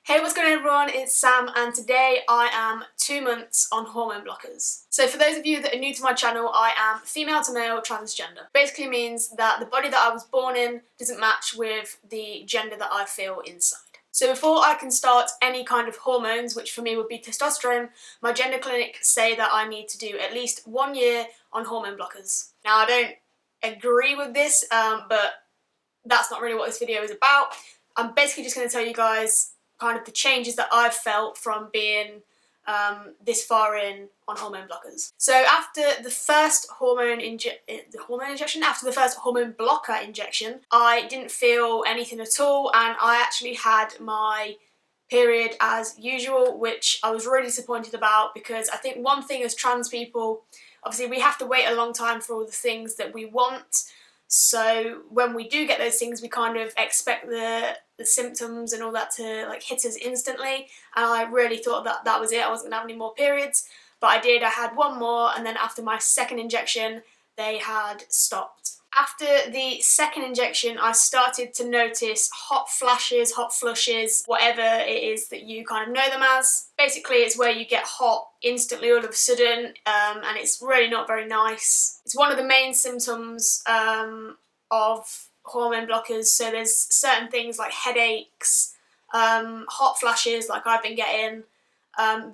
Hey, what's going on everyone? It's Sam and today I am 2 months on hormone blockers. So for those of you that are new to my channel, I am female to male transgender. Basically means that the body that I was born in doesn't match with the gender that I feel inside. So before I can start any kind of hormones, which for me would be testosterone, my gender clinic say that I need to do at least 1 year on hormone blockers. Now I don't agree with this, but that's not really what this video is about. I'm basically just going to tell you guys kind of the changes that I've felt from being this far in on hormone blockers. So after the first hormone blocker injection, I didn't feel anything at all, and I actually had my period as usual, which I was really disappointed about, because I think one thing as trans people, obviously we have to wait a long time for all the things that we want. So when we do get those things, we kind of expect the symptoms and all that to like hit us instantly, and I really thought that that was it. I wasn't going to have any more periods, but I did. I had one more, and then after my second injection they had stopped. After the second injection I started to notice hot flashes, hot flushes, whatever it is that you kind of know them as. Basically it's where you get hot instantly all of a sudden, and it's really not very nice. It's one of the main symptoms of hormone blockers. So there's certain things like headaches, hot flashes like I've been getting,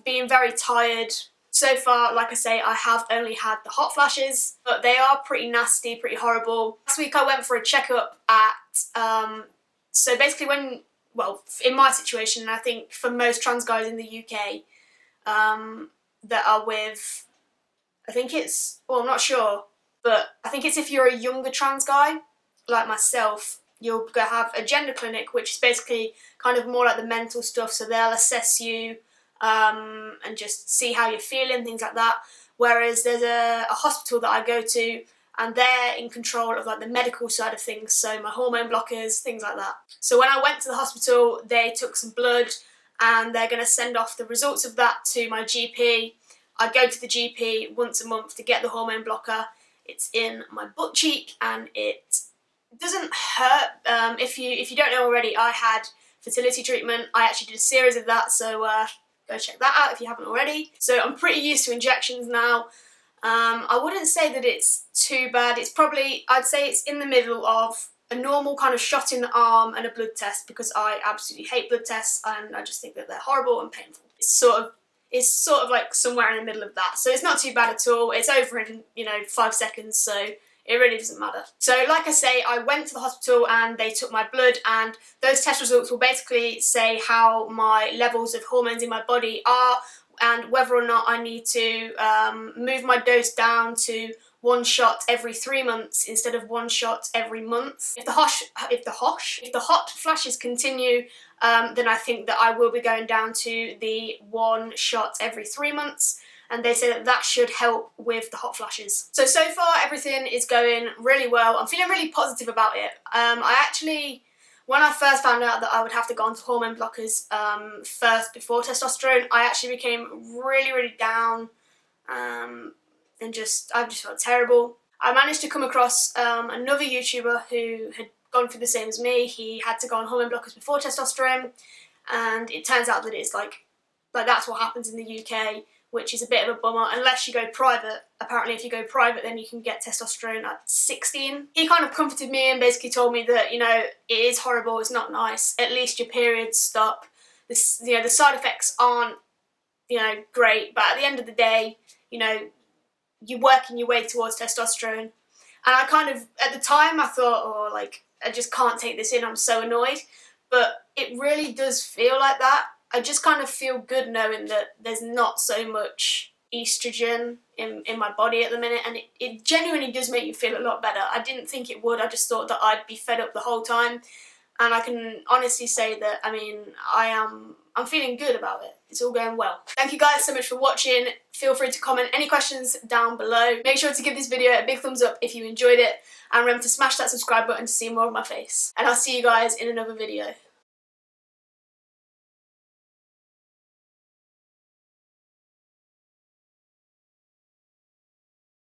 being very tired. So far, like I say, I have only had the hot flashes, but they are pretty nasty, pretty horrible. Last week I went for a checkup at, so basically in my situation, and I think for most trans guys in the UK that are with, I think it's, well I'm not sure, but I think it's if you're a younger trans guy, like myself, you'll go have a gender clinic, which is basically kind of more like the mental stuff, so they'll assess you and just see how you're feeling, things like that. Whereas there's a hospital that I go to, and they're in control of like the medical side of things, so my hormone blockers, things like that. So when I went to the hospital, they took some blood and they're going to send off the results of that to my GP. I go to the GP once a month to get the hormone blocker. It's in my butt cheek and it doesn't hurt. If you don't know already, I had fertility treatment. I actually did a series of that, so go check that out if you haven't already. So I'm pretty used to injections now. I wouldn't say that it's too bad. It's probably, I'd say it's in the middle of a normal kind of shot in the arm and a blood test, because I absolutely hate blood tests and I just think that they're horrible and painful. It's sort of like somewhere in the middle of that. So it's not too bad at all. It's over in, 5 seconds, so it really doesn't matter. So like I say, I went to the hospital and they took my blood, and those test results will basically say how my levels of hormones in my body are and whether or not I need to move my dose down to 1 shot every 3 months instead of 1 shot every month. If the hot flashes continue, then I think that I will be going down to the 1 shot every 3 months. And they say that that should help with the hot flashes. So far everything is going really well. I'm feeling really positive about it. When I first found out that I would have to go onto hormone blockers first before testosterone, I actually became really, really down, and I just felt terrible. I managed to come across another YouTuber who had gone through the same as me. He had to go on hormone blockers before testosterone, and it turns out that it's like that's what happens in the UK, which is a bit of a bummer, unless you go private. Apparently if you go private then you can get testosterone at 16. He kind of comforted me and basically told me that, it is horrible, it's not nice, at least your periods stop. The side effects aren't, great, but at the end of the day, you're working your way towards testosterone. And I kind of, at the time I thought, I just can't take this in, I'm so annoyed. But it really does feel like that. I just kind of feel good knowing that there's not so much estrogen in my body at the minute, and it genuinely does make you feel a lot better. I didn't think it would. I just thought that I'd be fed up the whole time, and I can honestly say that, I'm feeling good about it. It's all going well. Thank you guys so much for watching. Feel free to comment any questions down below. Make sure to give this video a big thumbs up if you enjoyed it, and remember to smash that subscribe button to see more of my face. And I'll see you guys in another video.